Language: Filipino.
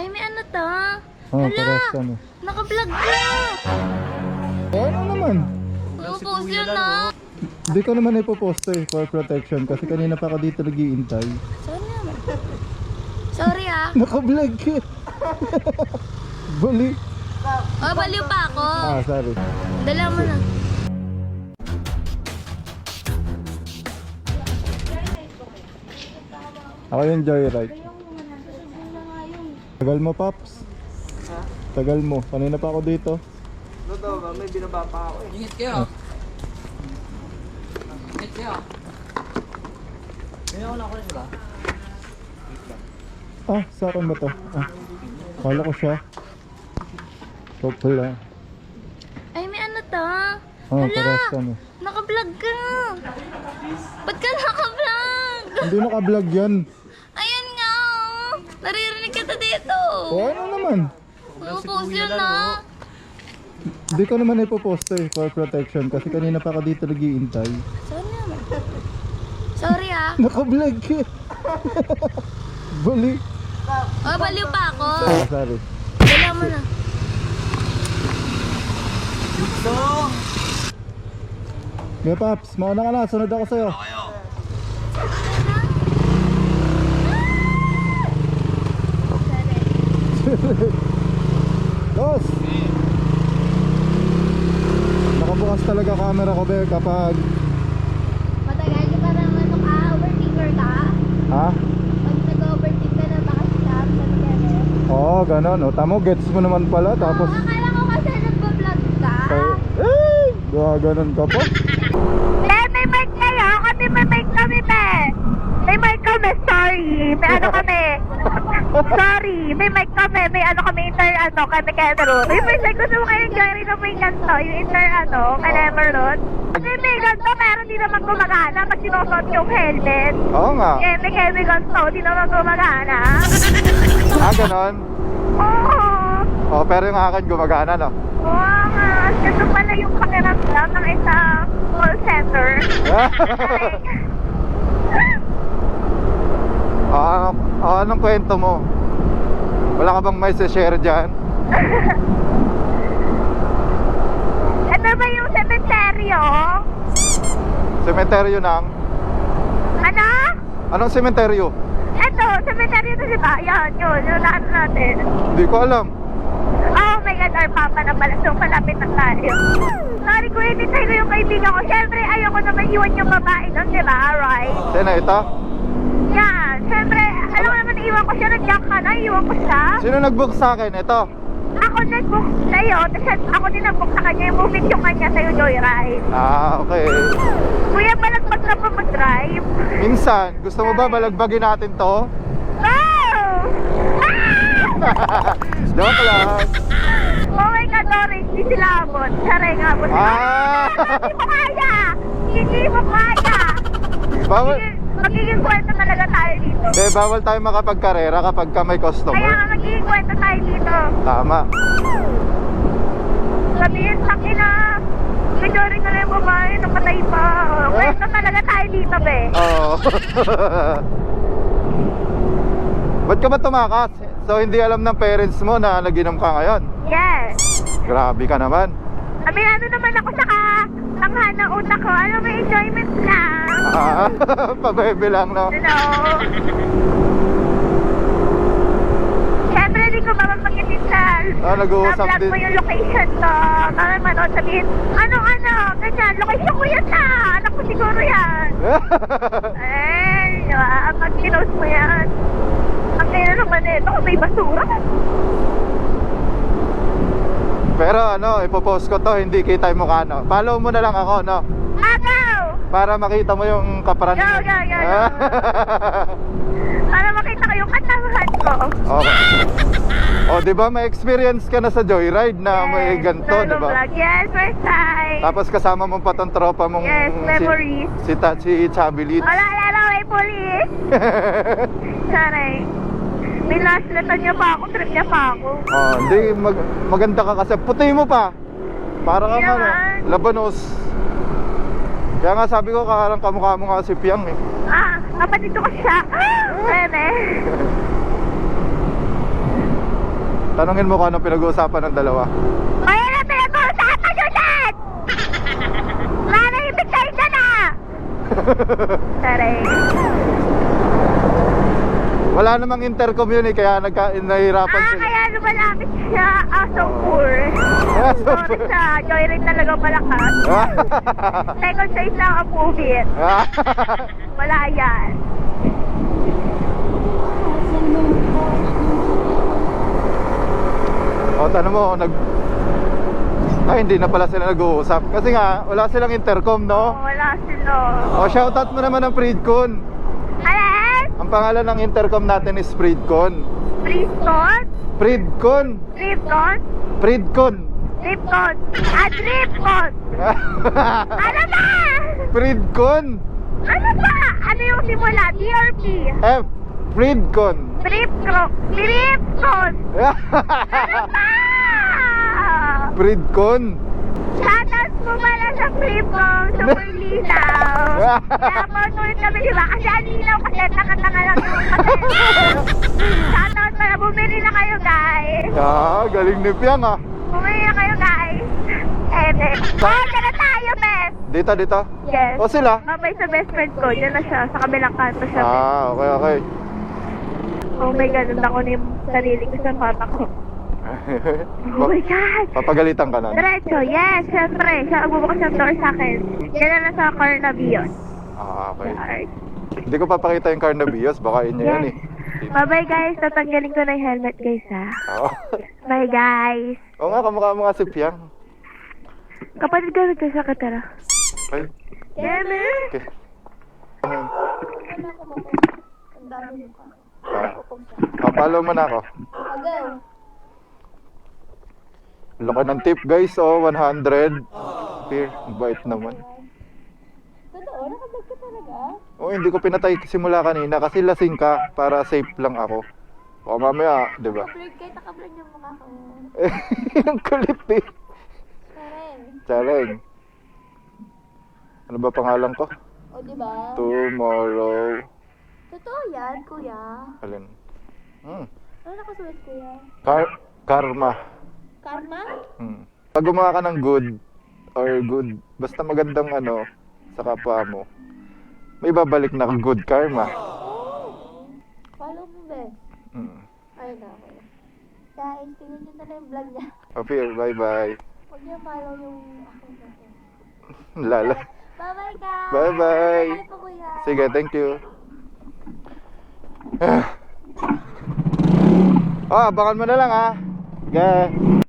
Ay, may ano to? Oh, Hala! pares kami. Naka-vlog ka! Ano naman? Pupost yun na! Hindi ko naman ipopost eh, for protection. Kasi kanina pa ako dito nag-iintay. Sorry naman. Sorry ah. Naka-vlog ka. Bali. Oh, baliw pa ako. Ah, sorry. Dala mo na. Ako yung Joyride. Tagal mo, Paps. Tagal mo. Kanina pa ako dito. May binaba pa ako eh. Ingit kayo. Ingit kayo. May ako na ako na sila. Ah, sa akin ba to? Ah, kala ko siya. So pala. Ay, may ano to? Oh, Hala! pares kami. Naka-vlog ka! Ba't ka naka-vlog? Hindi naka-vlog yan. Ayan nga oh! Naririnig kita dito! O ano naman? Pupost yun na! Hindi ko naman ipopost eh, for protection. Kasi kanina pa ako dito nag-iintay. Sorry naman. Sorry ah. Naka-vlog ka. Bali. Oh, baliw pa ako. Ah, sorry. Dala mo na. Kaya Paps, mauna ka na. Sunod ako sa'yo. Dos! Nakabukas talaga camera ko, Be, kapag... Matagal ka pa naman nung overthinker ka? Ha? Pag nag-overthink ka na baka stop, sabi ka rin. Oo, ganun. O, tamo, gets mo naman pala. Tapos... Akala ko kasi nagpa-vlog ka. Eh! Ganun ka pa. May mic kayo! Kami may mic kami, be! May mic kami, sorry! May ano kami! Sorry! May mic kami! May ano kami, kami Cameron. May first like gusto mo kayong Jerry na may ganito, yung Cameron. Kasi may ganito, meron di naman gumagana pag sinusot yung helmet. Oo nga. Eh, may heavy ganito, di naman gumagana. Ah, ganun. Oo! Oh, pero yung akin gumagana, no? Oo nga! Ito pala yung pakiramdam ng isang call center. Anong kwento mo? Wala ka bang may share dyan? Ito ba yung sementeryo? Sementeryo ng? Ano? Anong sementeryo? Ito, sementeryo na diba? Yan, yun lahat natin. Hindi ko alam. Oh my God, our papa na pala. So, malapit na tayo. Sorry ko, hinintay ko yung kaibigan ko. Siyempre, ayoko naman iwan yung babae doon, diba? Right? Sino ito? Yan. Siyempre, alam mo naman, iwan ko siya. Nag-jack ka na, iwan ko siya. Sino nag-book sa akin? Ito. Ako nag-book sa'yo, tapos ako din nag-book sa kanya. Yung movie yung kanya sa'yo, Joyride. Ah, okay. Kuya, balagbag na pa mag-drive. Minsan, gusto mo ba balagbagin natin to? Oh! Ah! Joke lang. Oh my God, Doris, di sila abot. Saray nga abot. Ah! Hindi mo kaya! Hindi mo kaya! Bawal, Magiging kwento talaga tayo dito. bawal tayo makapagkarera kapag ka may Kaya customer. nga, magiging kwento tayo dito. Tama. Sabihin sa akin na, may Doris na lang yung babae, napatay pa. Kwento talaga tayo dito, be. Oo. Ba't ka ba tumakas? So hindi alam ng parents mo na naginom ka ngayon? Yes. Grabe ka naman. Aminado naman ako sa tanghan ng utak ko. Ano, may enjoyment lang. Ah, pabebe lang, no? You know? Siyempre, di ko mapapagkitin sa Nag-uusap vlog din. mo yung location ko. Kaya manood sabihin, ano, ganyan, location ko yan na. Anak ko siguro yan. Eh, di ba? Pag pinost mo yan. Ang kaya naman ito, may basura. Pero ano, ipopost ko to, hindi kita yung mukha, no? Follow mo na lang ako, no? Agaw! Para makita mo yung kaparan. Go. Para makita ko yung katamahan ko. Okay. O, di ba may experience ka na sa Joyride na may ganito, di ba? Vlog. Yes, first time. Tapos kasama mo pa tong tropa mong Yes, memories. si Chubby Lit. Wala, may police. Saray. May last letter niya pa ako, trip niya pa ako. Oh, hindi maganda ka kasi puti mo pa. Para kang Hindi ano, naman. labanos. Kaya nga sabi ko parang kamukha mo nga si Piang eh. Kapatid ko siya. Bebe. Tanungin mo kung anong pinag-uusapan ng dalawa. Kaya na pinag-uusapan nyo dyan! Nanahimik kayo dyan ah! Sorry. Wala namang intercom yun eh, kaya nahihirapan sila. Kaya lumalapit siya. So poor. Sorry sa joyride talaga malakas. Second size lang ang movie. Wala yan. O, tanong mo, Ay, hindi na pala sila nag-uusap. Kasi nga, wala silang intercom, no? Wala sila. O, shoutout mo naman ang Freedcon. Alas? Ang pangalan ng intercom natin is Freedcon. Tripton? Freedcon! Tripton? Freedcon! Tripton? Tripton? Ano ba? Freedcon! Ano ba? Ano yung simula? DRP? F! Freedcon! Tripton? Tripton? Ano ba? Freedcon! Shoutout mo pala sa Tripton. Super linaw. Kaya paulit kami, di ba? Kasi ang linaw kasi tanga-tanga lang yung kasi. Shoutout pala. Bumili na kayo, guys. Galing ni Piang ah. Bumili na kayo, guys. Baka na tayo, best. Dito. Yes. O sila? Babay sa best friend ko. Diyan na siya. Sa kabilang kanto siya. Okay. Oh my God. Nanda ko na yung sarili ko sa mata ko. Oh my God. Papagalitan ka na. Diretso. Yes, syempre. Siya ang bubukas ng door sa akin. Yan na lang sa Carnavion. Okay. Alright. Hindi ko papakita yung Carnavios, baka inyo yan eh. Bye-bye, guys. Tatanggalin ko na yung helmet, guys, ha? Oo. Bye, guys. Oo nga, kamukha mo nga si Piang. Kapatid ka sa katara. Ay, Deme! okay. Follow mo na ako. Laki ng tip guys, 100. Here, bait naman. Totoo? Nakabag ka talaga? Hindi ko pinatay simula kanina kasi lasing ka para safe lang ako. O mamaya, di ba? Blurred kayo, naka-blurred yung mukha ko. Yung kulit eh. Karen. Chareng. Ano ba pangalan ko? O, diba? Tomorrow. Totoo yan, kuya. Alin? Ano nakasulat, kuya? Karma. Karma? Pag gumawa ka ng good, basta magandang sa kapwa mo, may babalik na good karma. Follow mo, be. Ay, naku. Guys, tingnan nyo na lang yung vlog niya. Okay, bye-bye. Huwag niyo follow yung account natin. Lala. Bye-bye, guys! Bye-bye. Bye po, kuya. Sige, thank you. Abangan mo na lang ha. Okay.